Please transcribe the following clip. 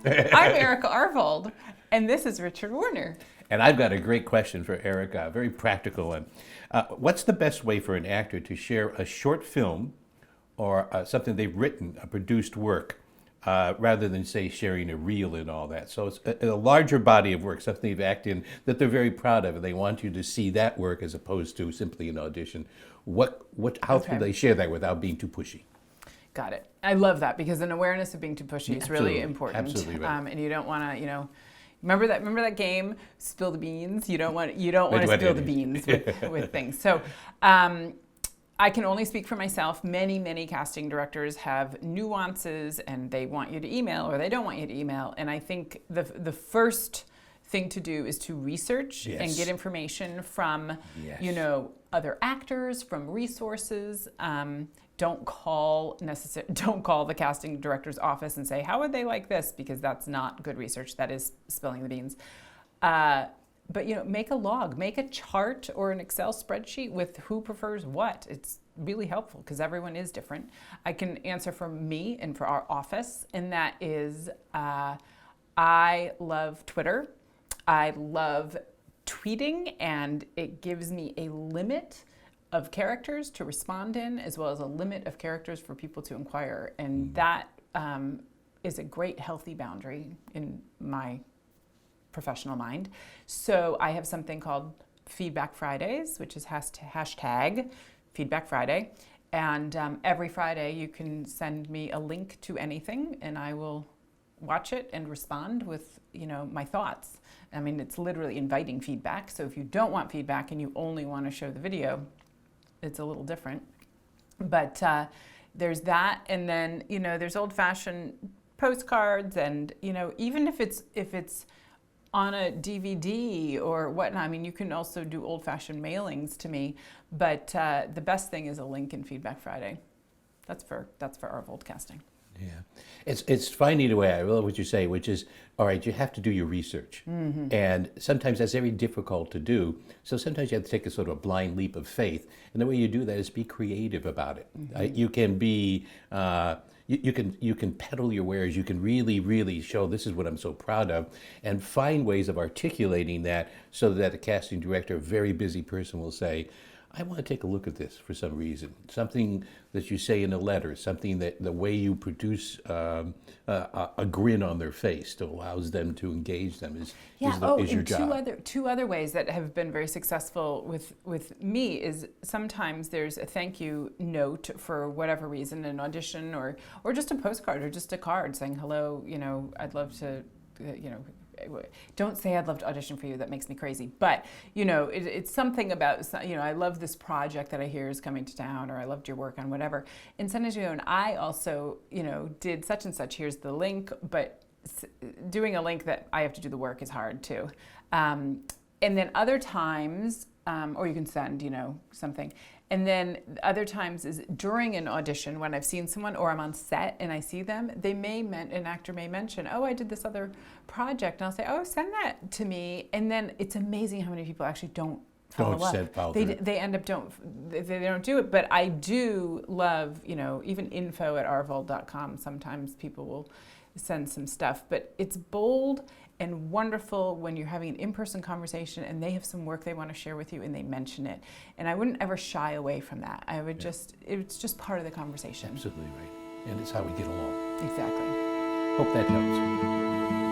I'm Erica Arvold, and this is Richard Warner. And I've got a great question for Erica, a very practical one. What's the best way for an actor to share a short film or something they've written, a produced work, rather than, say, sharing a reel and all that? So it's a larger body of work, something they've acted in that they're very proud of, and they want you to see that work as opposed to simply an audition. How can they share that without being too pushy? Got it. I love that because an awareness of being too pushy is really important. Absolutely right. And you don't want to, remember that game, spill the beans. You don't want to spill the beans with things. So, I can only speak for myself. Many casting directors have nuances, and they want you to email or they don't want you to email. And I think the first thing to do is to research and get information from, other actors, from resources. Don't call the casting director's office and say, how would they like this? Because that's not good research. That is spilling the beans. But make a log, make a chart or an Excel spreadsheet with who prefers what. It's really helpful because everyone is different. I can answer for me and for our office, and that is I love Twitter. I love tweeting, and it gives me a limit of characters to respond in, as well as a limit of characters for people to inquire. And that is a great, healthy boundary in my professional mind. So I have something called Feedback Fridays, which is hashtag Feedback Friday. And every Friday you can send me a link to anything, and I will watch it and respond with my thoughts. I mean, it's literally inviting feedback. So if you don't want feedback and you only want to show the video, it's a little different. But there's that, and then there's old-fashioned postcards, and even if it's on a DVD or whatnot. I mean, you can also do old-fashioned mailings to me, but the best thing is a link in Feedback Friday. That's for Arvold casting. Yeah, it's finding a way. I love what you say, which is, all right, you have to do your research, and sometimes that's very difficult to do. So sometimes you have to take a sort of blind leap of faith, and the way you do that is be creative about it. You can be, you can peddle your wares. You can really show this is what I'm so proud of, and find ways of articulating that so that the casting director, a very busy person, will say, I want to take a look at this for some reason. Something that you say in a letter, something that the way you produce a grin on their face that allows them to engage them is your job. Two other ways that have been very successful with me is sometimes there's a thank you note for whatever reason, an audition or just a postcard or just a card saying, hello, I'd love to, don't say I'd love to audition for you. That makes me crazy. But, it's something about, I love this project that I hear is coming to town, or I loved your work on whatever. And sometimes, and I also, did such and such, here's the link, but doing a link that I have to do the work is hard too. And then other times, or you can send, something. And then other times is during an audition when I've seen someone or I'm on set and I see them, an actor may mention, oh, I did this other project. And I'll say, oh, send that to me. And then it's amazing how many people actually don't follow up. They end up they don't do it. But I do love, even info@arvold.com. Sometimes people will send some stuff. But it's bold and wonderful when you're having an in-person conversation and they have some work they want to share with you and they mention it. And I wouldn't ever shy away from that. It's just part of the conversation. Absolutely right. And it's how we get along. Exactly. Hope that helps.